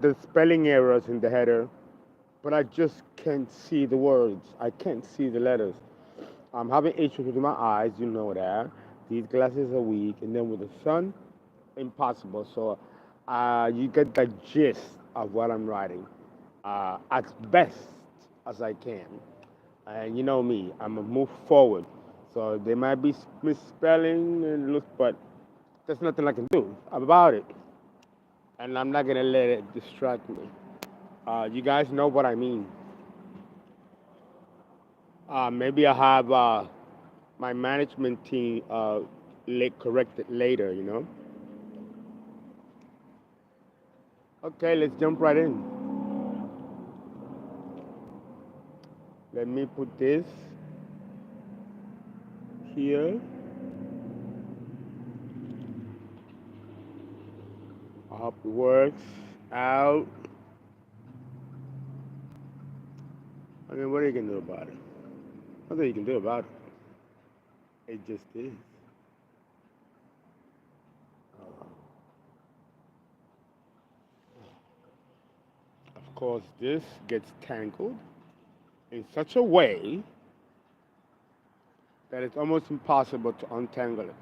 the spelling errors in the header, but I just can't see the words. I can't see the letters. I'm having issues with my eyes, you know that. These glasses are weak, and then with the sun, impossible. So you get the gist of what I'm writing as best as I can. And you know me, I'm gonna move forward. So there might be misspelling and look, but there's nothing I can do about it. And I'm not gonna let it distract me. You guys know what I mean. Maybe I have my management team correct it later, you know. Okay, let's jump right in. Let me put this here. I hope it works out. I mean, what are you gonna do about it? Nothing you can do about it. It just is. Of course, this gets tangled in such a way that it's almost impossible to untangle it.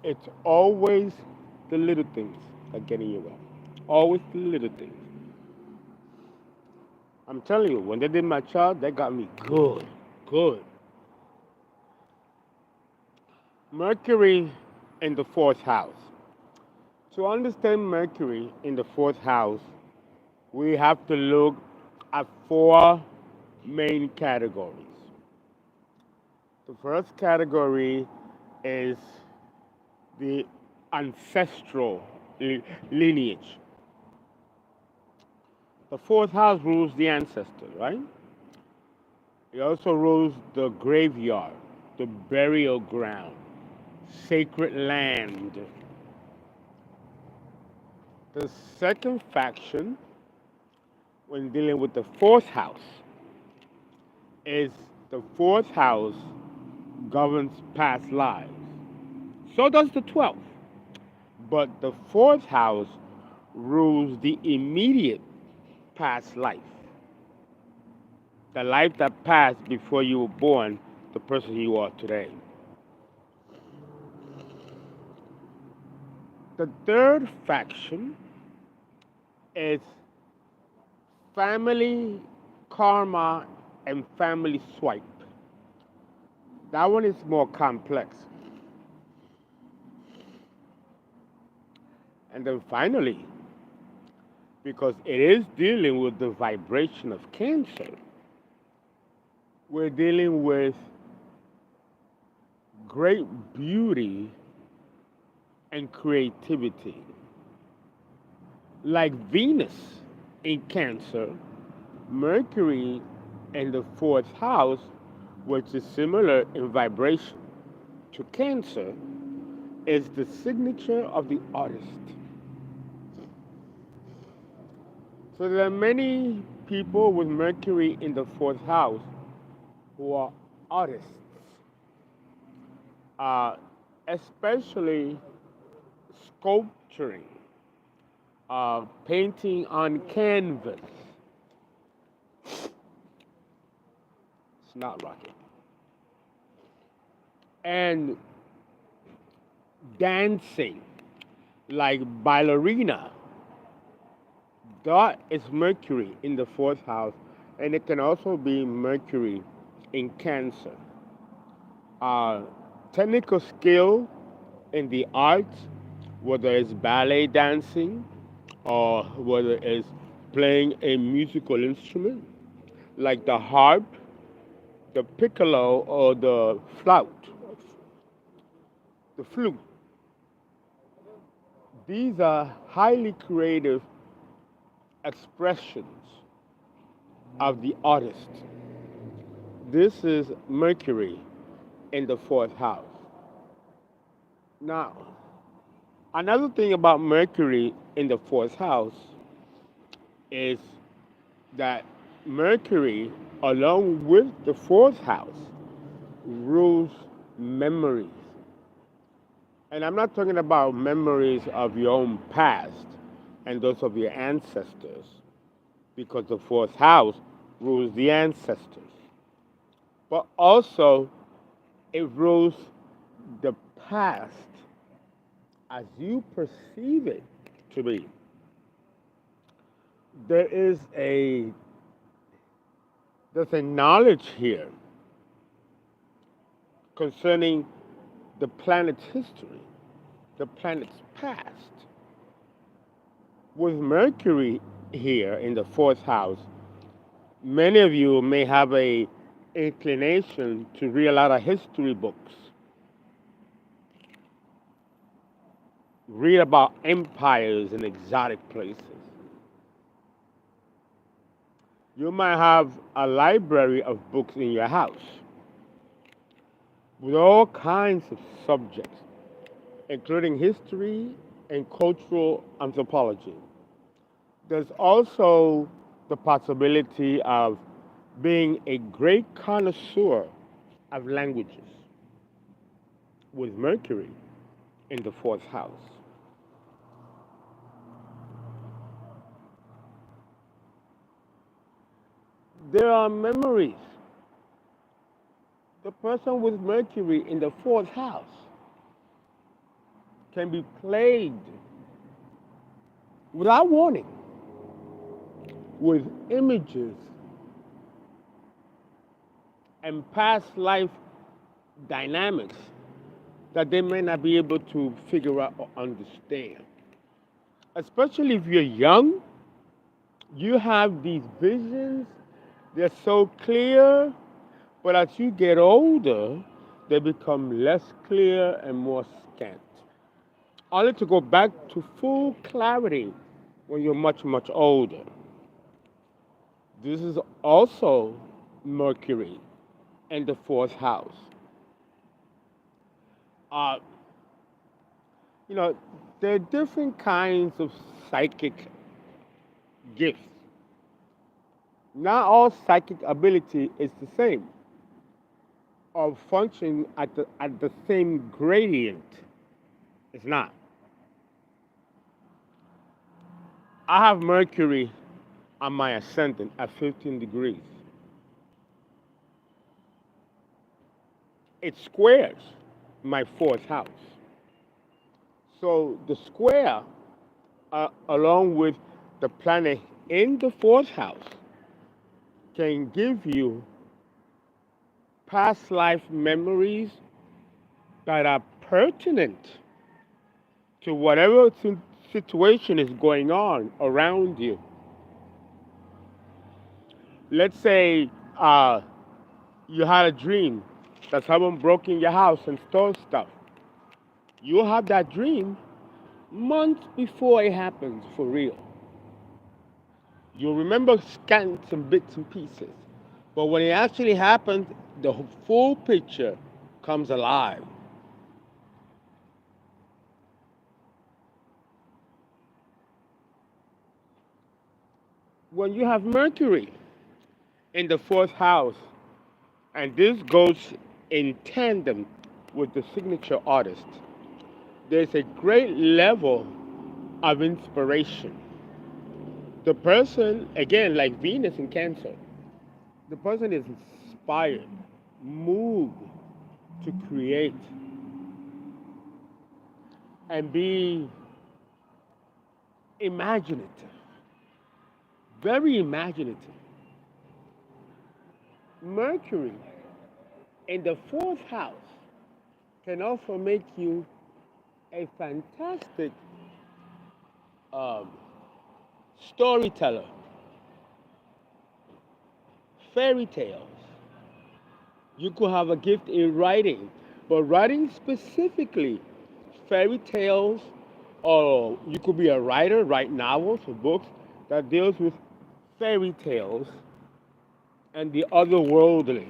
It's always the little things that get in your way. Always the little things. I'm telling you, when they did my chart, they got me good, good. Mercury in the fourth house. To understand Mercury in the fourth house, we have to look at four main categories. The first category is the ancestral lineage. The fourth house rules the ancestors, right? It also rules the graveyard, the burial ground, sacred land. The second faction, when dealing with the fourth house, is the fourth house governs past lives. So does the 12th. But the fourth house rules the immediate past life. The life that passed before you were born, the person you are today. The third faction is family karma and family swipe. That one is more complex. And then finally, because it is dealing with the vibration of Cancer, we're dealing with great beauty and creativity. Like Venus in Cancer, Mercury in the fourth house, which is similar in vibration to Cancer, is the signature of the artist. So there are many people with Mercury in the fourth house who are artists, uh, especially sculpturing, painting on canvas. It's not rocket. And dancing, like ballerina. That is Mercury in the fourth house, and it can also be Mercury in Cancer. Uh, Technical skill in the arts, whether it's ballet dancing or whether it's playing a musical instrument like the harp, the piccolo, or the flute. These are highly creative expressions of the artist. This is Mercury in the fourth house. Now, another thing about Mercury in the fourth house is that Mercury, along with the fourth house, rules memories. And I'm not talking about memories of your own past and those of your ancestors, because the fourth house rules the ancestors. But also, it rules the past as you perceive it to be. There is there's a knowledge here concerning the planet's history, the planet's past. With Mercury here in the fourth house, many of you may have a inclination to read a lot of history books, read about empires and exotic places. You might have a library of books in your house with all kinds of subjects, including history and cultural anthropology. There's also the possibility of being a great connoisseur of languages with Mercury in the fourth house. There are memories. The person with Mercury in the fourth house can be plagued without warning with images and past life dynamics that they may not be able to figure out or understand. Especially if you're young, you have these visions, they're so clear, but as you get older, they become less clear and more scant. Only to go back to full clarity when you're much, much older. This is also Mercury in the fourth house. Uh, you know, there are different kinds of psychic gifts. Not all psychic ability is the same or function at the same gradient. It's not. I have Mercury on my ascendant at 15 degrees. It squares my fourth house. So the square, along with the planet in the fourth house, can give you past life memories that are pertinent to whatever situation is going on around you. Let's say you had a dream that someone broke in your house and stole stuff. You have that dream months before it happens for real. You'll remember scanning some bits and pieces. But when it actually happens, the full picture comes alive. When you have Mercury in the fourth house And this goes in tandem with the signature artist. There's a great level of inspiration. The person, again, like Venus in Cancer, the person is inspired, moved to create and be imaginative, very imaginative. Mercury in the fourth house can also make you a fantastic um, storyteller, fairy tales. You could have a gift in writing, but writing specifically fairy tales, or you could be a writer, write novels or books that deals with fairy tales and the otherworldly.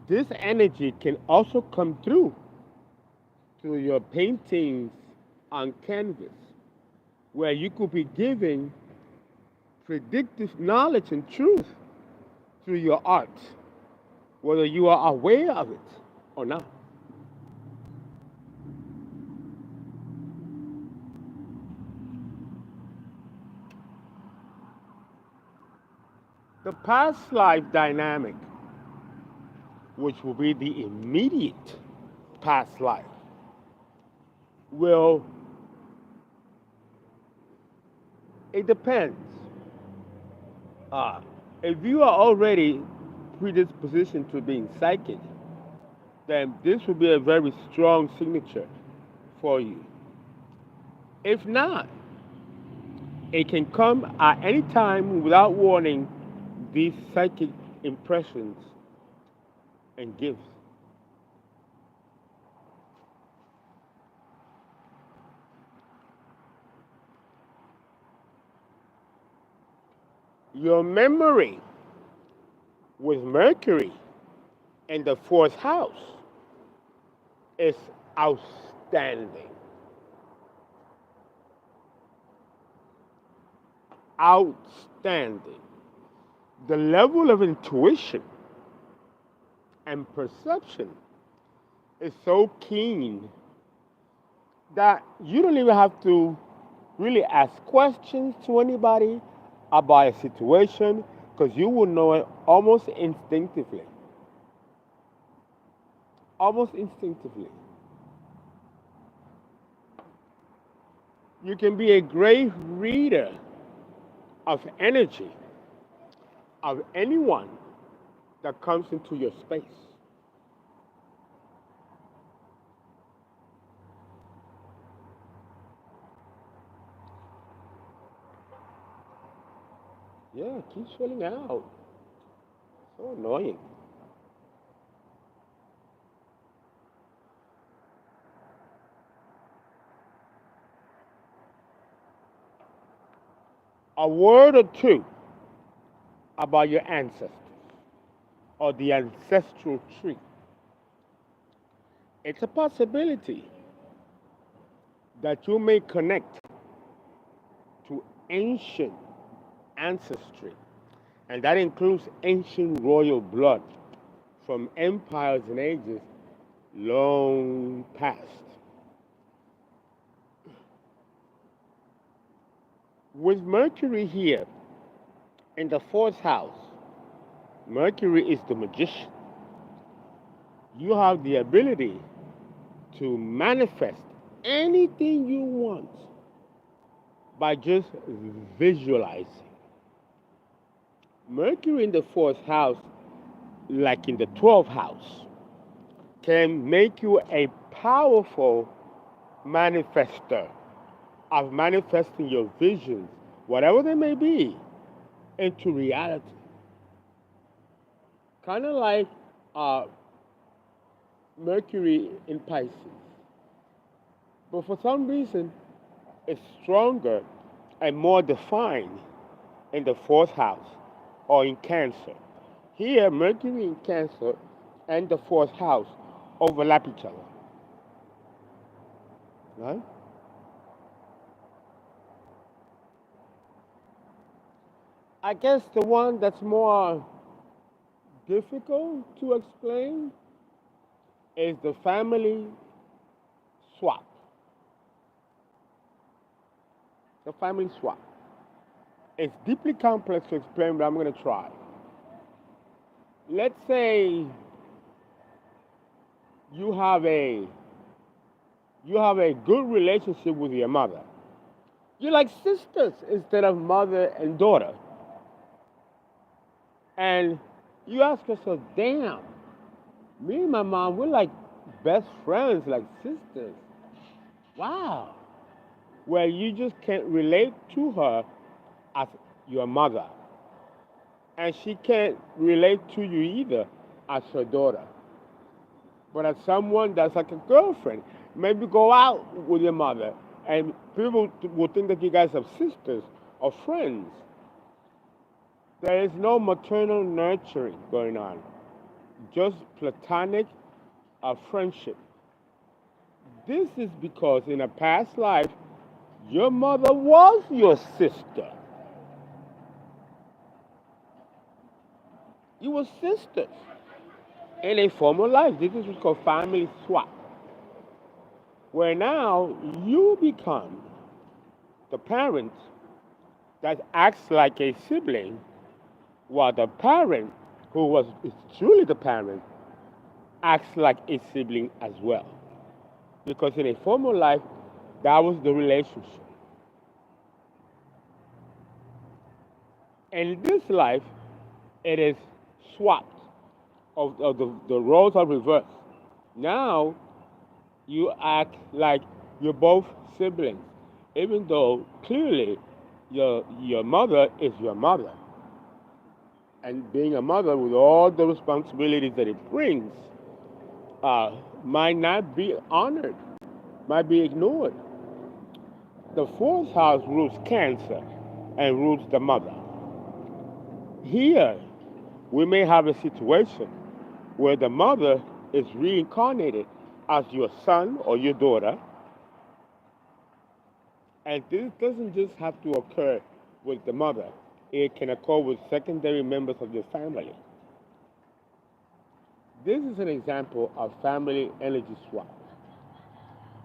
This energy can also come through your paintings on canvas, where you could be giving predictive knowledge and truth through your art, whether you are aware of it or not. The past life dynamic, which will be the immediate past life, will, it depends. Uh, if you are already predispositioned to being psychic, then this will be a very strong signature for you. If not, it can come at any time without warning, these psychic impressions and gifts. Your memory with Mercury in the fourth house is outstanding. Outstanding. The level of intuition and perception is so keen that you don't even have to really ask questions to anybody about a situation because you will know it almost instinctively. Almost instinctively. You can be a great reader of energy of anyone that comes into your space. Yeah, it keeps falling out. So annoying. A word or two about your ancestors or the ancestral tree. It's a possibility that you may connect to ancient ancestry, and that includes ancient royal blood from empires and ages long past. With Mercury here in the fourth house, Mercury is the magician. You have the ability to manifest anything you want by just visualizing. Mercury in the fourth house, like in the 12th house, can make you a powerful manifester of manifesting your visions, whatever they may be, into reality. Kind of like uh, Mercury in Pisces. But for some reason, it's stronger and more defined in the fourth house or in Cancer. Here, Mercury in Cancer and the fourth house overlap each other. Right? I guess the one that's more difficult to explain is the family swap. The family swap. It's deeply complex to explain, but I'm going to try. Let's say you have a good relationship with your mother. You're like sisters instead of mother and daughter. And you ask yourself, damn, me and my mom, we're like best friends, like sisters. Wow. Well, you just can't relate to her as your mother. And she can't relate to you either as her daughter. But as someone that's like a girlfriend, maybe go out with your mother, and people will think that you guys are sisters or friends. There is no maternal nurturing going on, just platonic friendship. This is because in a past life, your mother was your sister. You were sisters in a former life. This is what's called family swap, where now you become the parent that acts like a sibling, while the parent, who was truly the parent, acts like a sibling as well. Because in a former life, that was the relationship. In this life, it is swapped. Of the roles are reversed. Now, you act like you're both siblings, even though clearly your mother is your mother. And being a mother with all the responsibilities that it brings might not be honored, might be ignored. The fourth house rules Cancer and rules the mother. Here, we may have a situation where the mother is reincarnated as your son or your daughter. And this doesn't just have to occur with the mother. It can occur with secondary members of your family. This is an example of family energy swap,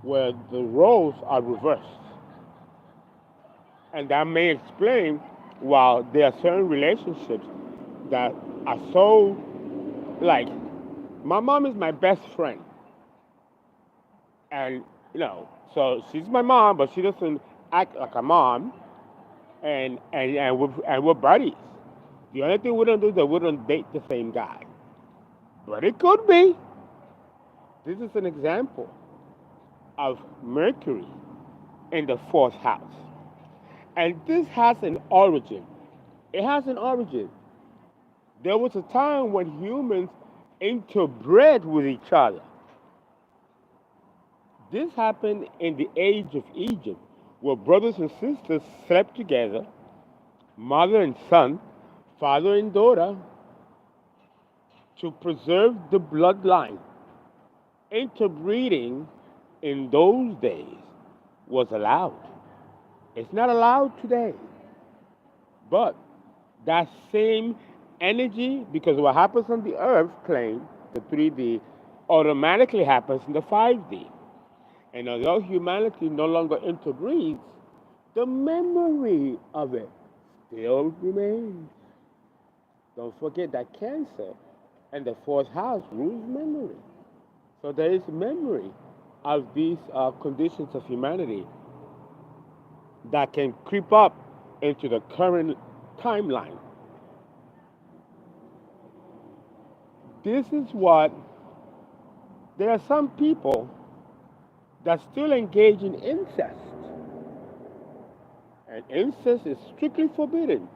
where the roles are reversed. And that may explain why there are certain relationships that are so, like, my mom is my best friend. And, so she's my mom, but she doesn't act like a mom. And we're buddies. The only thing we don't do is that we don't date the same guy. But it could be. This is an example of Mercury in the fourth house. And this has an origin. It has an origin. There was a time when humans interbred with each other. This happened in the age of Egypt, where brothers and sisters slept together, mother and son, father and daughter, to preserve the bloodline. Interbreeding in those days was allowed. It's not allowed today. But that same energy, because what happens on the earth plane, the 3D, automatically happens in the 5D. And although humanity no longer interbreeds, the memory of it still remains. Don't forget that Cancer and the fourth house rules memory. So there is memory of these conditions of humanity that can creep up into the current timeline. This is what, there are some people that still engage in incest. And incest is strictly forbidden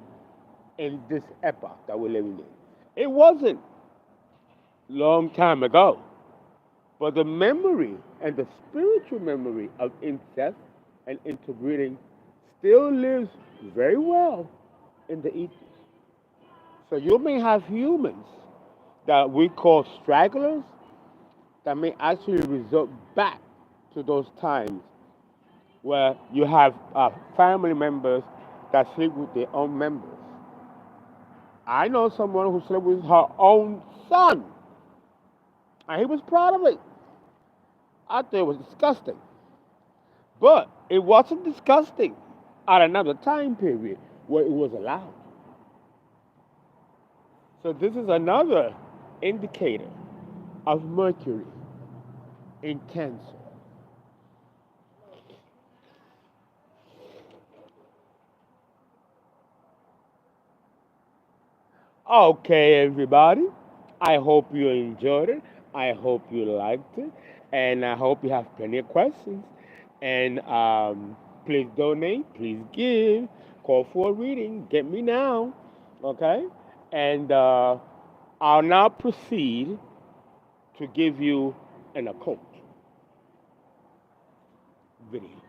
in this epoch that we're living in. It wasn't long time ago. But the memory and the spiritual memory of incest and interbreeding still lives very well in the ethos. So you may have humans that we call stragglers that may actually result back to those times where you have family members that sleep with their own members. I know someone who slept with her own son, and he was proud of it. I thought it was disgusting. But it wasn't disgusting at another time period where it was allowed. So this is another indicator of Mercury in Cancer. Okay, everybody. I hope you enjoyed it. I hope you liked it. And I hope you have plenty of questions. And please donate, please give, call for a reading, get me now. Okay? And I'll now proceed to give you an occult video.